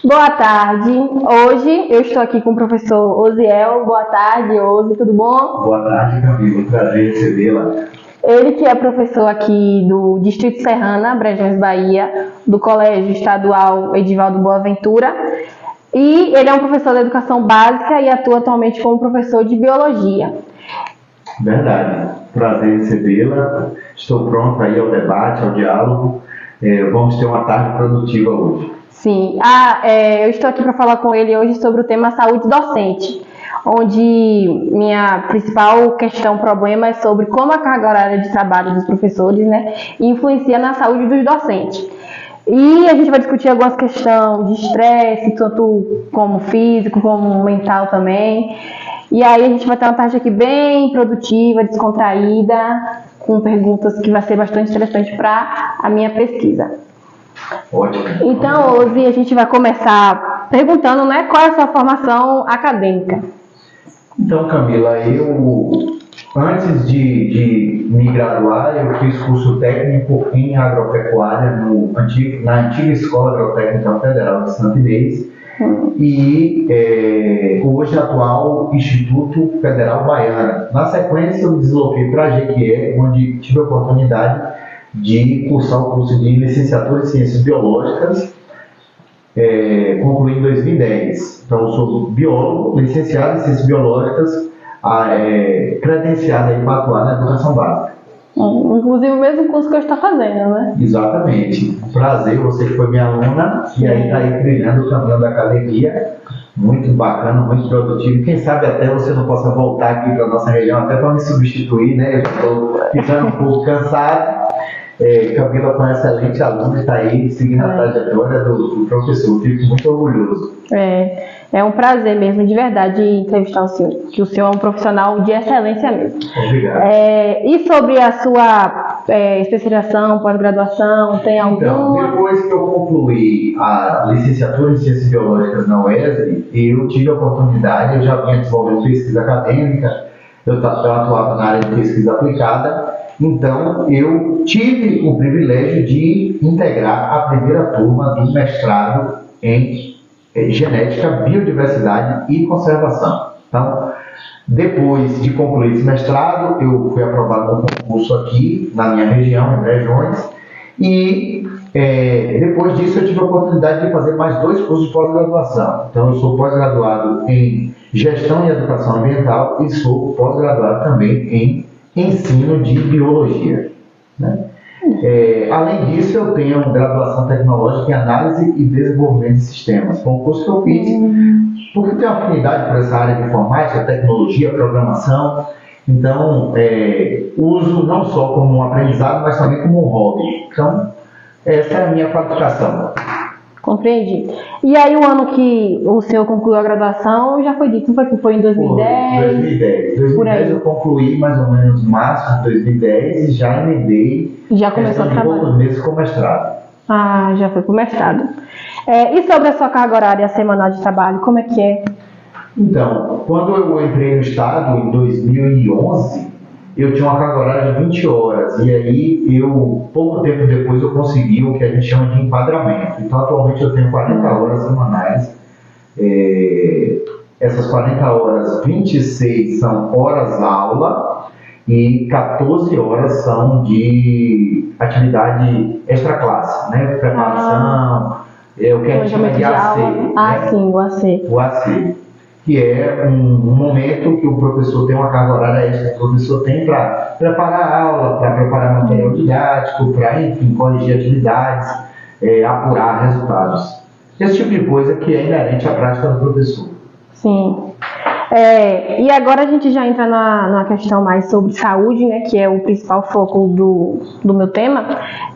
Boa tarde. Hoje eu estou aqui com o professor Osiel. Boa tarde, Osi, tudo bom? Boa tarde, Camila. Prazer recebê-la. Ele que é professor aqui do Distrito Serrana, Brejões, Bahia, do Colégio Estadual Edivaldo Boaventura. E ele é um professor de educação básica e atua atualmente como professor de biologia. Verdade. Prazer recebê-la. Estou pronto aí ao debate, ao diálogo. Vamos ter uma tarde produtiva hoje. Sim. Eu estou aqui para falar com ele hoje sobre o tema saúde docente, onde minha principal problema é sobre como a carga horária de trabalho dos professores, influencia na saúde dos docentes. E a gente vai discutir algumas questões de estresse, tanto como físico, como mental também. E aí a gente vai ter uma tarde aqui bem produtiva, descontraída, com perguntas que vai ser bastante interessante para a minha pesquisa. Ótimo. Então, hoje a gente vai começar perguntando, qual é a sua formação acadêmica? Então, Camila, antes de me graduar, eu fiz curso técnico em agropecuária na antiga Escola Agrotécnica Federal de Santa Inês e hoje atual Instituto Federal Baiano. Na sequência, eu me desloquei para a Jequié, onde tive a oportunidade de cursar o curso de licenciatura em Ciências Biológicas, concluí em 2010. Então, eu sou biólogo, licenciado em Ciências Biológicas, credenciado para atuar na educação básica. Inclusive o mesmo curso que eu estou fazendo, né? Exatamente. Prazer, você que foi minha aluna, e aí está aí trilhando o caminho da academia. Muito bacana, muito produtivo. Quem sabe até você não possa voltar aqui para a nossa região, até para me substituir, né? Eu estou ficando um pouco cansado. Camila foi uma excelente aluna e está aí seguindo a trajetória do professor. Fico muito orgulhoso. É um prazer mesmo, de verdade, entrevistar o senhor, que o senhor é um profissional de excelência mesmo. Obrigado. E sobre a sua especialização, pós-graduação, tem alguma? Então, depois que eu concluí a licenciatura em Ciências Biológicas na UESB, eu tive a oportunidade, eu já vinha desenvolvendo pesquisa acadêmica, eu atuava na área de pesquisa aplicada. Então, eu tive o privilégio de integrar a primeira turma do mestrado em Genética, Biodiversidade e Conservação. Então, depois de concluir esse mestrado, eu fui aprovado no concurso aqui, na minha região, em Brejões, e depois disso eu tive a oportunidade de fazer mais 2 cursos de pós-graduação. Então, eu sou pós-graduado em Gestão e Educação Ambiental e sou pós-graduado também em Ensino de Biologia, né? Além disso, eu tenho graduação tecnológica em Análise e Desenvolvimento de Sistemas. Foi um curso que eu fiz porque tenho afinidade por essa área de informática, tecnologia, programação. Então, uso não só como um aprendizado, mas também como um hobby. Então, essa é a minha qualificação. Compreendi. E aí, o ano que o senhor concluiu a graduação, já foi dito, não foi em 2010? 2010 eu concluí mais ou menos março de 2010 e já emendei. Já começou a trabalhar? Poucos meses com mestrado. Já foi com mestrado. E sobre a sua carga horária semanal de trabalho, como é que é? Então, quando eu entrei no estado, em 2011, eu tinha uma carga horária de 20 horas, e aí pouco tempo depois eu consegui o que a gente chama de enquadramento. Então, atualmente eu tenho 40 horas semanais. Essas 40 horas, 26 são horas aula e 14 horas são de atividade extra-classe, né? Preparação, o que a gente chama de AC. Sim, o AC. O AC. Que é um momento que o professor tem uma carga horária extra, que o professor tem para preparar a aula, para preparar material didático, para, enfim, corrigir atividades, apurar resultados. Esse tipo de coisa que é inerente à prática do professor. Sim. E agora a gente já entra na questão mais sobre saúde, né, que é o principal foco do meu tema.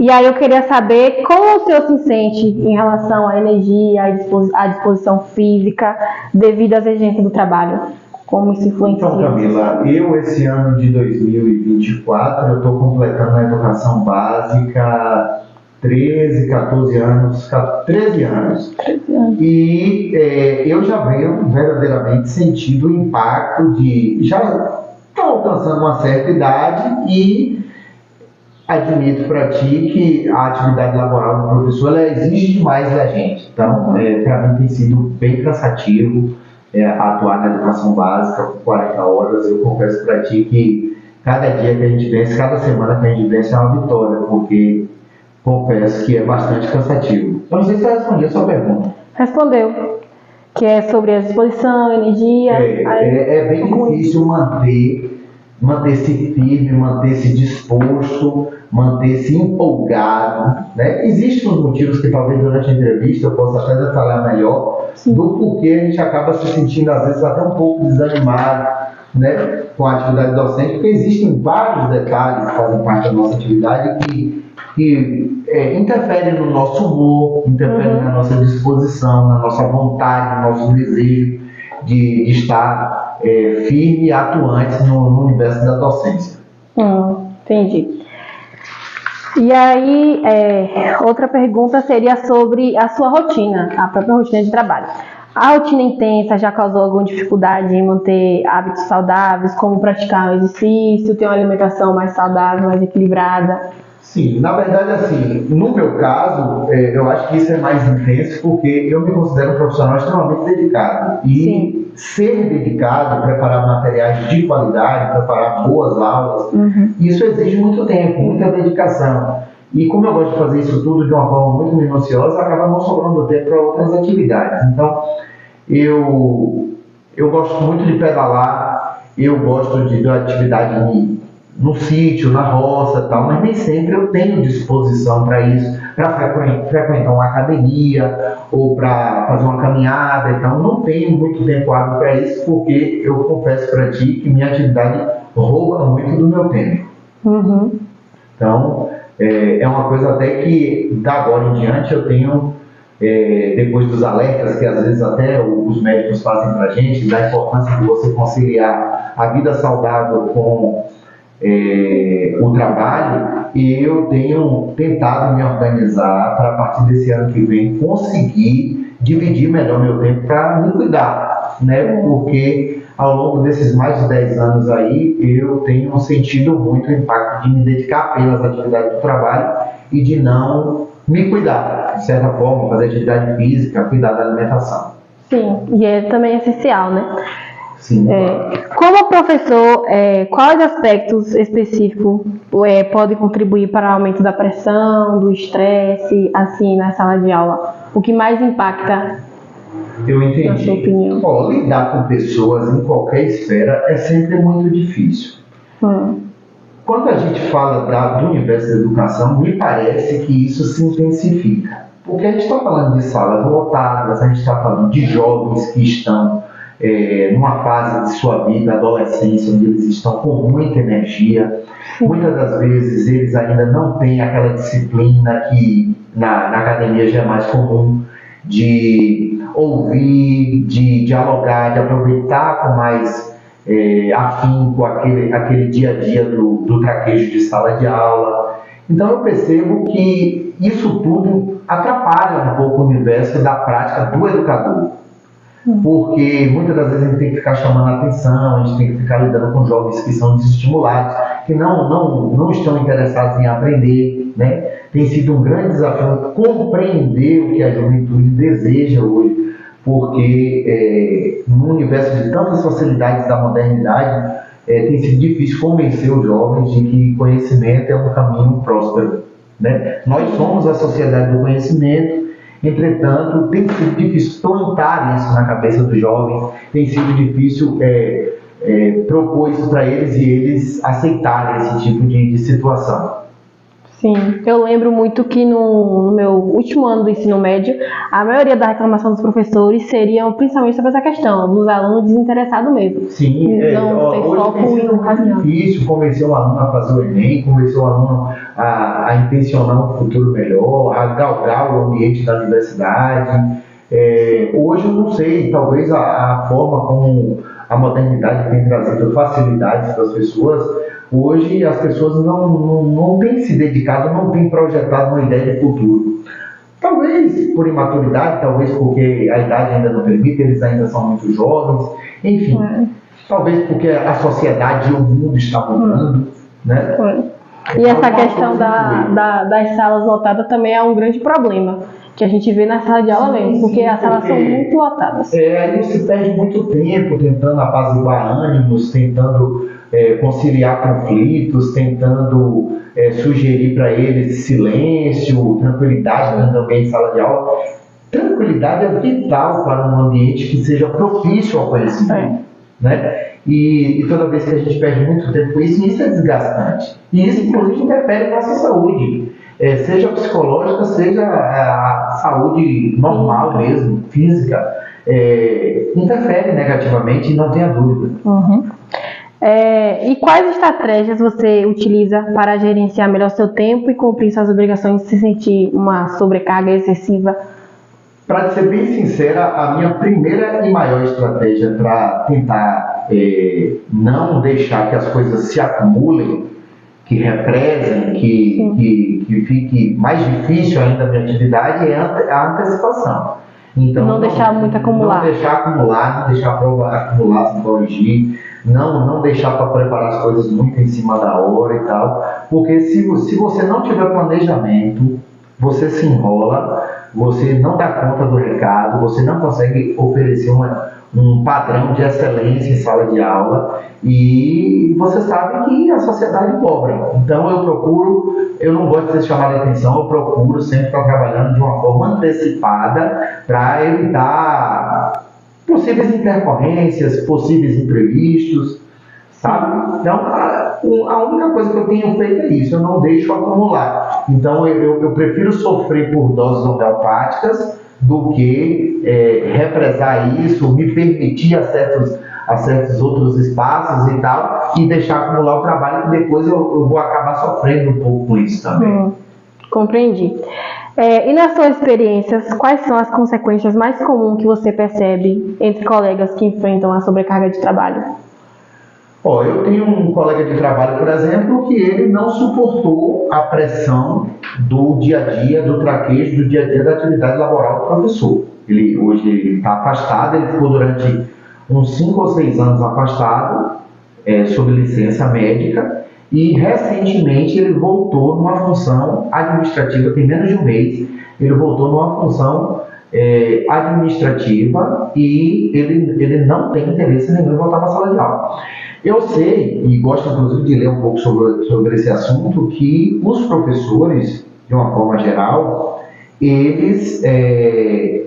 E aí eu queria saber como o senhor se sente em relação à energia, à disposição física, devido às exigências do trabalho. Como isso influencia? Então, Camila, esse ano de 2024, eu estou completando a educação básica 13 anos. E eu já venho verdadeiramente sentindo o impacto de já estar alcançando uma certa idade e admito para ti que a atividade laboral do professor ela exige demais da gente. Então, para mim tem sido bem cansativo atuar na educação básica por 40 horas. Eu confesso para ti que cada dia que a gente vence, cada semana que a gente vence é uma vitória, porque confesso que é bastante cansativo. Eu não sei se eu respondi a sua pergunta. Respondeu. Que é sobre a disposição, energia. É bem difícil manter-se firme, manter-se disposto, manter-se empolgado, né? Existem uns motivos que talvez durante a entrevista eu possa até detalhar melhor. Sim. Do porquê a gente acaba se sentindo às vezes até um pouco desanimado, né, com a atividade docente, porque existem vários detalhes que fazem parte da nossa atividade que interferem no nosso humor, interferem na nossa disposição, na nossa vontade, no nosso desejo de estar firme e atuante no universo da docência. Entendi. E aí, outra pergunta seria sobre a sua rotina, a própria rotina de trabalho. A rotina intensa já causou alguma dificuldade em manter hábitos saudáveis, como praticar um exercício, ter uma alimentação mais saudável, mais equilibrada? Sim, na verdade, assim, no meu caso, eu acho que isso é mais intenso porque eu me considero um profissional extremamente dedicado. E Sim. Ser dedicado, preparar materiais de qualidade, preparar boas aulas, isso exige muito tempo, muita dedicação. E como eu gosto de fazer isso tudo de uma forma muito minuciosa, acaba não sobrando tempo para outras atividades. Então, eu gosto muito de pedalar, eu gosto de atividade no sítio, na roça e tal, mas nem sempre eu tenho disposição para isso, para frequentar uma academia ou para fazer uma caminhada. Então, não tenho muito tempo hábil para isso, porque eu confesso para ti que minha atividade rouba muito do meu tempo. Então, é uma coisa até que, da agora em diante, eu tenho, depois dos alertas que às vezes até os médicos fazem para a gente, da importância de você conciliar a vida saudável com o trabalho, e eu tenho tentado me organizar para, a partir desse ano que vem, conseguir dividir melhor meu tempo para me cuidar, né? Porque ao longo desses mais de 10 anos aí, eu tenho sentido muito o impacto de me dedicar apenas à atividade do trabalho e de não me cuidar, de certa forma, fazer atividade física, cuidar da alimentação. Sim, e é também essencial, né? Sim. Como professor, quais aspectos específicos podem contribuir para o aumento da pressão, do estresse, assim, na sala de aula? O que mais impacta? Eu entendi. Na sua opinião? Lidar com pessoas em qualquer esfera é sempre muito difícil. Quando a gente fala do universo da educação, me parece que isso se intensifica. Porque a gente está falando de salas lotadas, a gente está falando de jovens que estão numa fase de sua vida, adolescência, onde eles estão com muita energia. Muitas das vezes eles ainda não têm aquela disciplina que na academia já é mais comum, de ouvir, de dialogar, de aproveitar com mais afinco aquele dia a dia do traquejo de sala de aula. Então eu percebo que isso tudo atrapalha um pouco o universo da prática do educador. Porque muitas das vezes a gente tem que ficar chamando a atenção, a gente tem que ficar lidando com jovens que são desestimulados, que não estão interessados em aprender, né? Tem sido um grande desafio compreender o que a juventude deseja hoje, porque no universo de tantas facilidades da modernidade, tem sido difícil convencer os jovens de que conhecimento é um caminho próspero, né? Nós somos a sociedade do conhecimento. Entretanto, tem sido difícil plantar isso na cabeça dos jovens, tem sido difícil propor isso para eles e eles aceitarem esse tipo de situação. Sim, eu lembro muito que no meu último ano do ensino médio, a maioria da reclamação dos professores seriam principalmente sobre essa questão, dos alunos desinteressados mesmo. Sim, hoje tem sido muito difícil convencer o aluno a fazer o Enem, convencer o aluno a intencionar um futuro melhor, a galgar o ambiente da universidade. Hoje eu não sei, talvez a forma como a modernidade tem trazido facilidades para as pessoas. Hoje as pessoas não têm se dedicado, não têm projetado uma ideia de futuro. Talvez por imaturidade, talvez porque a idade ainda não permite, eles ainda são muito jovens, enfim. Talvez porque a sociedade e o mundo estão mudando, né? E essa questão das salas lotadas também é um grande problema, que a gente vê na sala de aula mesmo, porque as salas são muito lotadas. Aí você perde muito tempo tentando apaziguar ânimos, tentando conciliar conflitos, tentando sugerir para eles silêncio, tranquilidade no ambiente de sala de aula. Tranquilidade é vital para um ambiente que seja propício ao conhecimento. Né? E toda vez que a gente perde muito tempo com isso, isso é desgastante. E isso, inclusive, interfere na nossa saúde. Seja psicológica, seja a saúde normal mesmo, física. Interfere negativamente, não tenha dúvida. Uhum. E quais estratégias você utiliza para gerenciar melhor seu tempo e cumprir suas obrigações sem sentir uma sobrecarga excessiva? Para ser bem sincera, a minha primeira e maior estratégia para tentar não deixar que as coisas se acumulem, que represem, que fique mais difícil ainda a minha atividade, é a antecipação. Então, não deixar muito acumular. Não deixar acumular, não deixar a prova acumular sem corrigir, não deixar para preparar as coisas muito em cima da hora e tal, porque se você não tiver planejamento, você se enrola, você não dá conta do recado, você não consegue oferecer um padrão de excelência em sala de aula e você sabe que a sociedade cobra. Então eu não gosto de ser chamado a atenção, eu procuro sempre estar trabalhando de uma forma antecipada para evitar possíveis intercorrências, possíveis imprevistos, sabe? Então, a única coisa que eu tenho feito é isso, eu não deixo acumular. Então, eu prefiro sofrer por doses homeopáticas do que represar isso, me permitir a certos outros espaços e tal, e deixar acumular o trabalho, que depois eu vou acabar sofrendo um pouco com isso também. Compreendi. E nas suas experiências, quais são as consequências mais comuns que você percebe entre colegas que enfrentam a sobrecarga de trabalho? Eu tenho um colega de trabalho, por exemplo, que ele não suportou a pressão do dia a dia, do traquejo, do dia a dia da atividade laboral do professor. Hoje ele está afastado, ele ficou durante uns 5 ou 6 anos afastado, sob licença médica, e recentemente ele voltou numa função administrativa, tem menos de um mês, ele voltou numa função administrativa e ele não tem interesse nenhum em voltar para a sala de aula. Eu sei, e gosto inclusive de ler um pouco sobre esse assunto, que os professores, de uma forma geral, eles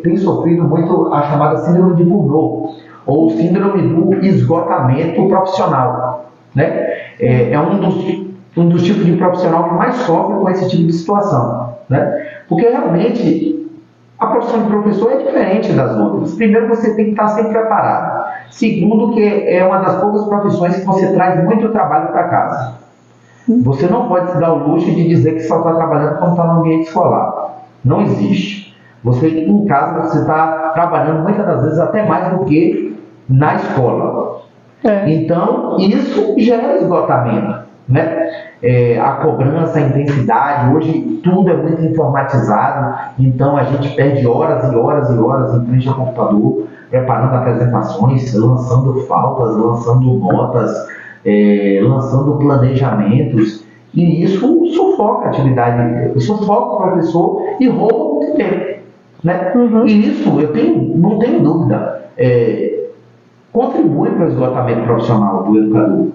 têm sofrido muito a chamada síndrome de Burnout, ou síndrome do esgotamento profissional. Né? É um dos tipos de profissional que mais sofre com esse tipo de situação. Né? Porque realmente a profissão de professor é diferente das outras. Primeiro, você tem que estar sempre preparado. Segundo, que é uma das poucas profissões que você traz muito trabalho para casa. Você não pode se dar o luxo de dizer que só está trabalhando quando está no ambiente escolar. Não existe. Você, em casa, você está trabalhando muitas das vezes até mais do que na escola. Então, isso gera esgotamento. Né? A cobrança, a intensidade, hoje tudo é muito informatizado, então a gente perde horas e horas e horas em frente ao computador, preparando apresentações, lançando faltas, lançando notas, lançando planejamentos, e isso sufoca a atividade, sufoca o professor e rouba muito tempo. Né? E isso, não tenho dúvida, contribui para o esgotamento profissional do educador.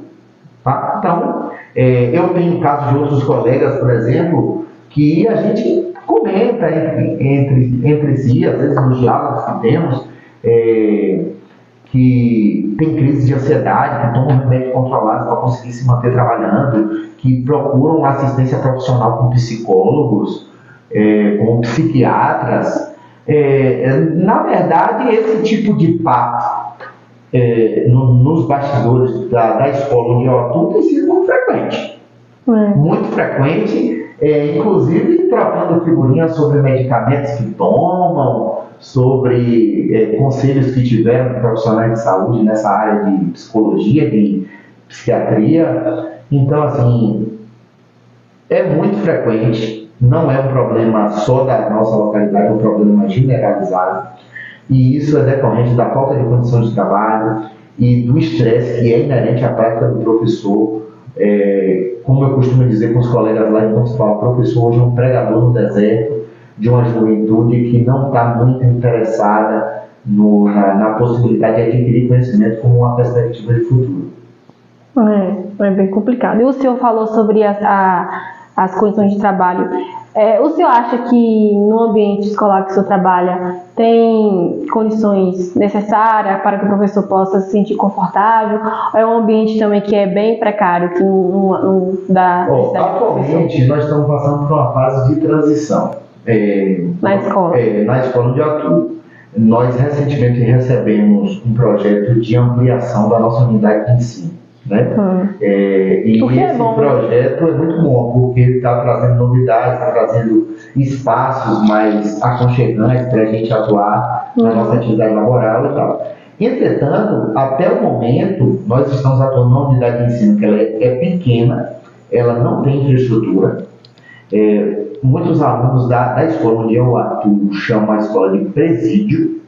Tá? Então, eu tenho casos de outros colegas, por exemplo, que a gente comenta entre si, às vezes nos diálogos que temos, que tem crise de ansiedade, que tomam remédio controlado para conseguir se manter trabalhando, que procuram assistência profissional com psicólogos, com psiquiatras. Na verdade, esse tipo de papo nos bastidores da escola onde eu atuo tem sido muito frequente. Muito frequente, inclusive trocando figurinhas sobre medicamentos que tomam, sobre conselhos que tiveram de profissionais de saúde nessa área de psicologia, de psiquiatria. Então, assim, é muito frequente, não é um problema só da nossa localidade, é um problema generalizado. E isso é decorrente da falta de condição de trabalho e do estresse que é inerente à prática do professor, Como eu costumo dizer com os colegas lá em Montes Paulo, o professor hoje é um pregador no deserto de uma juventude que não está muito interessada na possibilidade de adquirir conhecimento como uma perspectiva de futuro. É bem complicado. E o senhor falou sobre as condições de trabalho. O senhor acha que no ambiente escolar que o senhor trabalha tem condições necessárias para que o professor possa se sentir confortável? Ou é um ambiente também que é bem precário, que não dá necessidade do professor? Atualmente, nós estamos passando por uma fase de transição. Na escola? Na escola onde eu atuo. Nós recentemente recebemos um projeto de ampliação da nossa unidade de ensino. Né? E esse projeto é muito bom, porque ele está trazendo novidades, está trazendo espaços mais aconchegantes para a gente atuar na nossa atividade laboral e tal. Entretanto, até o momento, nós estamos atuando numa unidade de ensino que ela é pequena, ela não tem infraestrutura. Muitos alunos da escola onde eu atuo chamam a escola de presídio,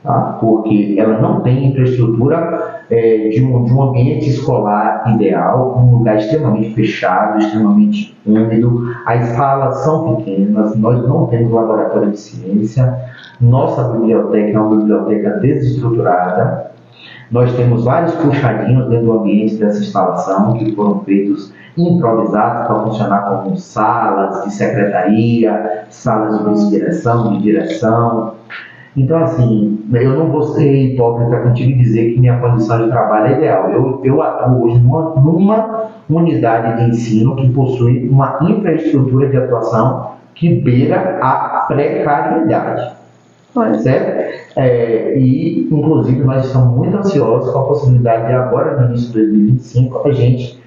tá? Porque ela não tem infraestrutura de um ambiente escolar ideal, um lugar extremamente fechado, extremamente úmido, as salas são pequenas, nós não temos laboratório de ciência, nossa biblioteca é uma biblioteca desestruturada, nós temos vários puxadinhos dentro do ambiente dessa instalação que foram feitos improvisados para funcionar como salas de secretaria, salas de vice-direção, de direção. Então, assim, eu não vou ser hipócrita contigo e dizer que minha condição de trabalho é ideal. Eu atuo hoje numa unidade de ensino que possui uma infraestrutura de atuação que beira a precariedade. Certo? E, inclusive, nós estamos muito ansiosos com a possibilidade de agora, no início de 2025, a gente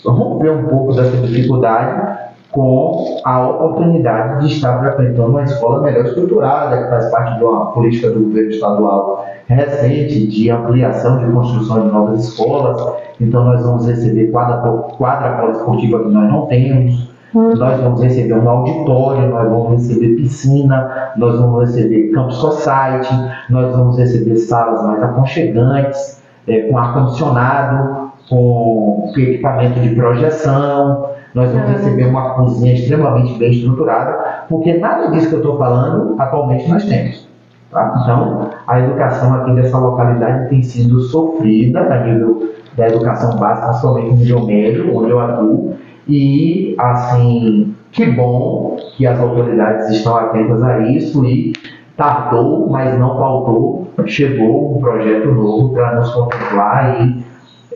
romper um pouco dessa dificuldade com a oportunidade de estar frequentando uma escola melhor estruturada, que faz parte de uma política do governo estadual recente de ampliação de construção de novas escolas. Então nós vamos receber quadra poliesportiva que nós não temos, nós vamos receber um auditório, nós vamos receber piscina, nós vamos receber campus society, nós vamos receber salas mais aconchegantes, com ar-condicionado, com equipamento de projeção. Nós vamos receber uma cozinha extremamente bem estruturada, porque nada disso que eu estou falando, atualmente nós temos. Tá? Então, a educação aqui dessa localidade tem sido sofrida a nível da educação básica, somente no nível médio, onde eu atuo, e, assim, que bom que as autoridades estão atentas a isso e tardou, mas não faltou, chegou um projeto novo para nos contemplar e,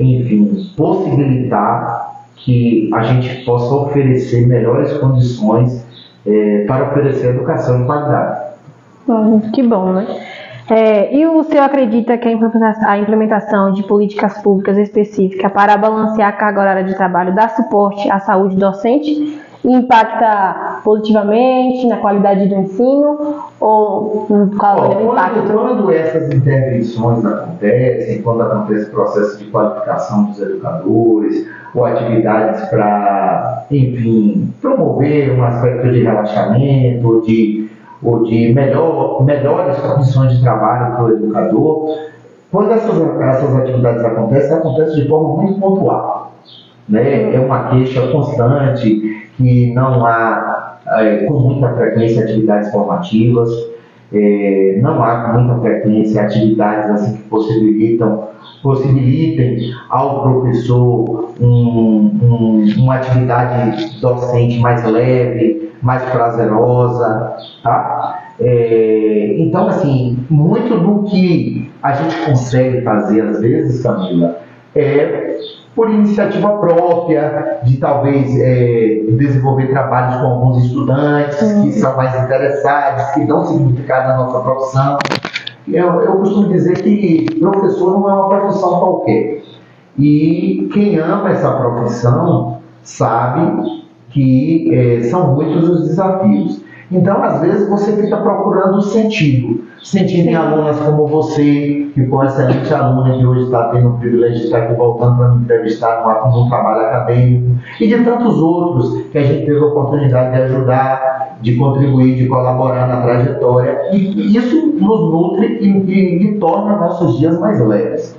enfim, possibilitar que a gente possa oferecer melhores condições para oferecer educação de qualidade. Que bom, né? E o senhor acredita que a implementação de políticas públicas específicas para balancear a carga horária de trabalho dá suporte à saúde docente e impacta positivamente na qualidade do ensino? Ou qual é o impacto? Quando essas intervenções acontecem, quando acontece o processo de qualificação dos educadores, ou atividades para, enfim, promover um aspecto de relaxamento, ou de melhores condições de trabalho para o educador, quando essas atividades acontecem de forma muito pontual. Né? É uma queixa constante que não há, com muita frequência, atividades formativas, não há com muita frequência atividades assim, que possibilitem ao professor uma atividade docente mais leve, mais prazerosa, tá? Então, assim, muito do que a gente consegue fazer, às vezes, Camila, por iniciativa própria, de talvez desenvolver trabalhos com alguns estudantes que são mais interessados, que dão significado à nossa profissão. Eu costumo dizer que professor não é uma profissão qualquer. E quem ama essa profissão sabe que são muitos os desafios. Então, às vezes, você fica procurando sentido em alunas como você, que foi uma excelente aluna que hoje está tendo o privilégio de estar aqui voltando para me entrevistar num trabalho acadêmico, e de tantos outros que a gente teve a oportunidade de ajudar, de contribuir, de colaborar na trajetória, e isso nos nutre e torna nossos dias mais leves.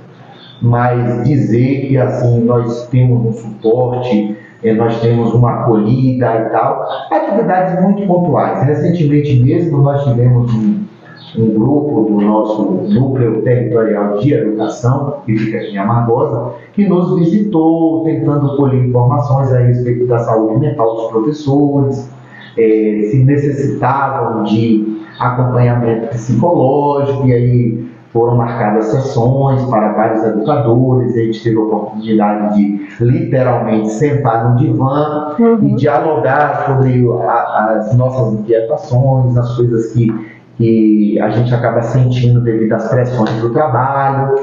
mas dizer que assim nós temos um suporte, nós temos uma acolhida e tal, atividades muito pontuais. Recentemente mesmo nós tivemos um grupo do nosso núcleo territorial de educação, que fica aqui em Amargosa, que nos visitou tentando colher informações a respeito da saúde mental dos professores, se necessitavam de acompanhamento psicológico, e aí foram marcadas sessões para vários educadores, a gente teve a oportunidade de literalmente sentar no divã e dialogar sobre as nossas inquietações, as coisas que a gente acaba sentindo devido às pressões do trabalho,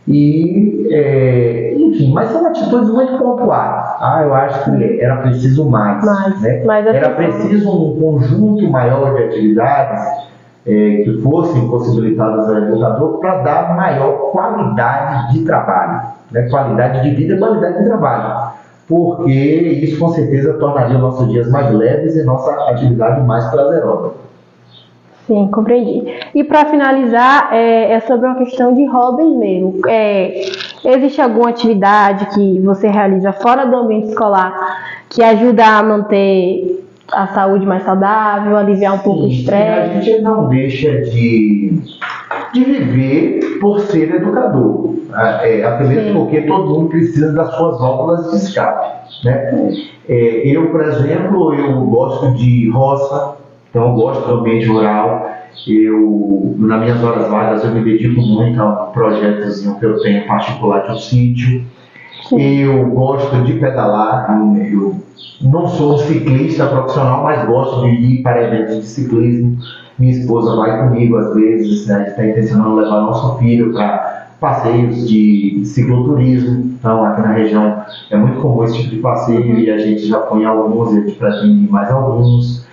e enfim, mas são atitudes muito pontuais. Eu acho que era preciso mais, né? Era preciso um conjunto maior de atividades que fossem possibilitadas ao educador para dar maior qualidade de trabalho, né? Qualidade de vida e qualidade de trabalho, porque isso com certeza tornaria nossos dias mais leves e nossa atividade mais prazerosa. Sim, compreendi. E para finalizar, é sobre uma questão de hobbies mesmo. Existe alguma atividade que você realiza fora do ambiente escolar que ajuda a manter a saúde mais saudável, aliviar um pouco o estresse? A gente não deixa de viver por ser educador, até mesmo porque todo mundo precisa das suas válvulas de escape, né? Eu, por exemplo, eu gosto de roça, então eu gosto do ambiente rural. Nas minhas horas vagas, eu me dedico muito a um projetozinho que eu tenho particular de um sítio. Eu gosto de pedalar, eu não sou um ciclista profissional, mas gosto de ir para eventos de ciclismo. Minha esposa vai comigo às vezes, né? A gente está intencionando levar nosso filho para passeios de cicloturismo. Então, aqui na região é muito comum esse tipo de passeio, e a gente já foi em alguns, e a gente pretende ir mais alguns.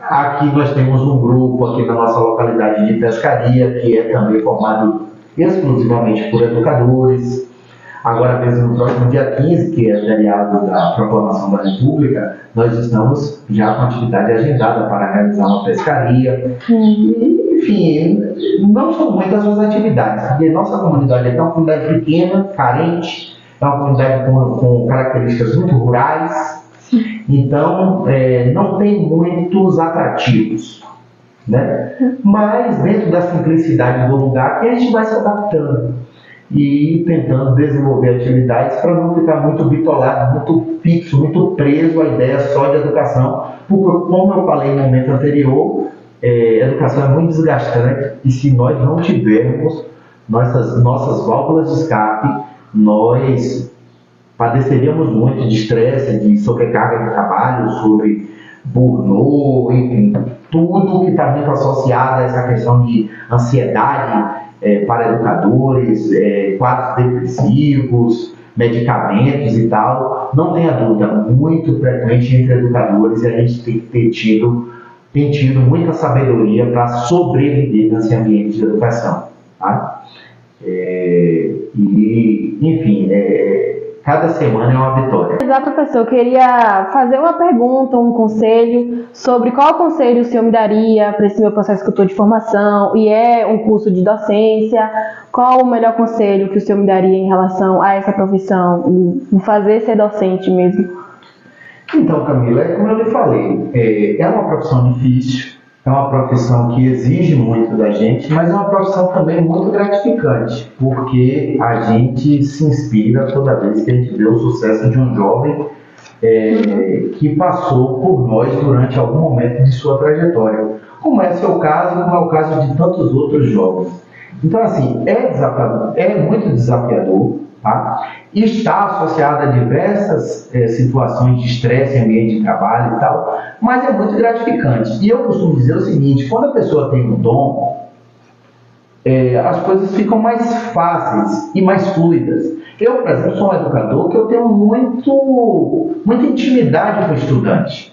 Aqui nós temos um grupo aqui na nossa localidade de pescaria, que é também formado exclusivamente por educadores. Agora mesmo, no próximo dia 15, que é feriado da Proclamação da República, nós estamos já com atividade agendada para realizar uma pescaria. E, enfim, não são muitas as atividades, porque nossa comunidade é uma comunidade pequena, carente, é uma comunidade com características muito rurais. Então, não tem muitos atrativos, né? Mas dentro da simplicidade do lugar, a gente vai se adaptando e tentando desenvolver atividades para não ficar muito bitolado, muito fixo, muito preso à ideia só de educação, porque, como eu falei no momento anterior, educação é muito desgastante, e se nós não tivermos nossas válvulas de escape, nós padeceríamos muito de estresse, de sobrecarga de trabalho, sobre burnout, enfim, tudo que está muito associado a essa questão de ansiedade para educadores, quadros depressivos, medicamentos e tal. Não tenha dúvida, muito frequente entre educadores, e a gente tem que tem tido muita sabedoria para sobreviver nesse ambiente de educação, tá? Enfim, cada semana é uma vitória. Exato, professor. Eu queria fazer uma pergunta, um conselho sobre qual conselho o senhor me daria para esse meu processo que eu estou de formação e um curso de docência. Qual o melhor conselho que o senhor me daria em relação a essa profissão, o fazer ser docente mesmo? Então, Camila, como eu lhe falei, é uma profissão difícil, é uma profissão que exige muito da gente, mas é uma profissão também muito gratificante, porque a gente se inspira toda vez que a gente vê o sucesso de um jovem que passou por nós durante algum momento de sua trajetória, como é o seu caso, como é o caso de tantos outros jovens. Então, assim, é muito desafiador, tá? Está associado a diversas situações de estresse em ambiente de trabalho e tal, mas é muito gratificante. E eu costumo dizer o seguinte: quando a pessoa tem um dom, as coisas ficam mais fáceis e mais fluidas. Eu, por exemplo, sou um educador que eu tenho muita intimidade com o estudante.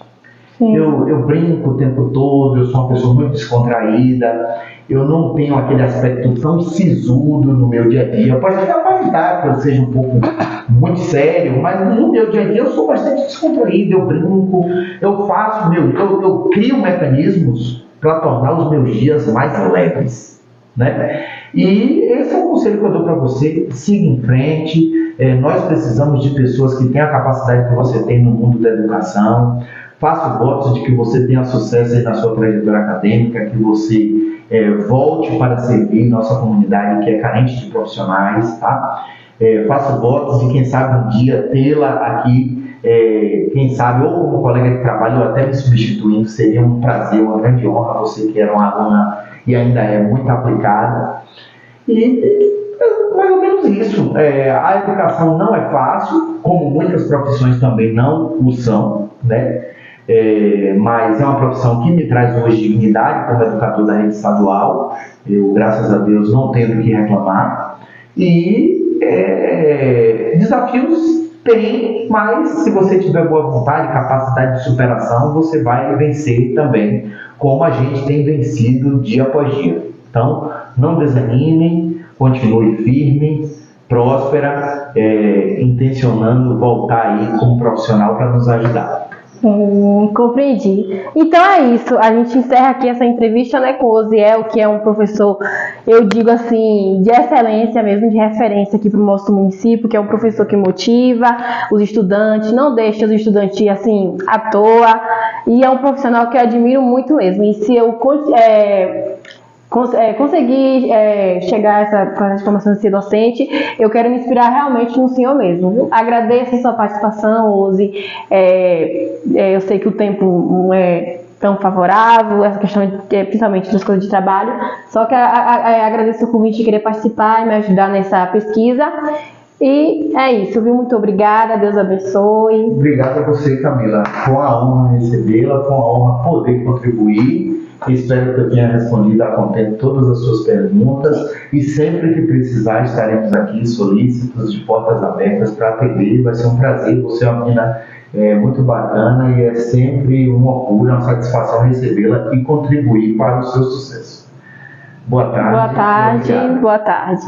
Eu brinco o tempo todo, eu sou uma pessoa muito descontraída, eu não tenho aquele aspecto tão sisudo no meu dia a dia. Pode até aparentar que eu seja um pouco muito sério, mas no meu dia a dia eu sou bastante descontraído, eu brinco, eu crio mecanismos para tornar os meus dias mais leves. né? E esse é o conselho que eu dou para você: siga em frente. Nós precisamos de pessoas que tenham a capacidade que você tem no mundo da educação. Faço votos de que você tenha sucesso aí na sua trajetória acadêmica, que você volte para servir nossa comunidade que é carente de profissionais, tá? Faço votos de, quem sabe, um dia tê-la aqui, quem sabe, ou como colega de trabalho, ou até me substituindo. Seria um prazer, uma grande honra, você que era uma aluna e ainda é muito aplicada. E mais ou menos isso. A educação não é fácil, como muitas profissões também não o são, né? Mas é uma profissão que me traz hoje dignidade como educador da rede estadual. Eu, graças a Deus, não tenho do que reclamar. E desafios tem, mas se você tiver boa vontade, capacidade de superação, você vai vencer também, como a gente tem vencido dia após dia. Então, não desanime, continue firme, próspera, intencionando voltar aí como profissional para nos ajudar. Compreendi. Então é isso, a gente encerra aqui essa entrevista, né, com o Osiel, que é um professor, eu digo assim, de excelência mesmo, de referência aqui para o nosso município, que é um professor que motiva os estudantes, não deixa os estantes assim à toa, e é um profissional que eu admiro muito mesmo. E se eu conseguir chegar a essa formação de ser docente, eu quero me inspirar realmente no senhor mesmo, viu? Agradeço a sua participação, Osi. Eu sei que o tempo não é tão favorável, essa questão principalmente das coisas de trabalho, só que agradeço o convite de querer participar e me ajudar nessa pesquisa. E é isso, viu? Muito obrigada, Deus abençoe. Obrigado a você, Camila. Com a honra recebê-la, com a honra poder contribuir. Espero que eu tenha respondido a contento todas as suas perguntas, e sempre que precisar estaremos aqui solícitos, de portas abertas para atender. Vai ser um prazer. Você é uma menina muito bacana, e é sempre um orgulho, uma satisfação recebê-la e contribuir para o seu sucesso. Boa tarde. Boa tarde.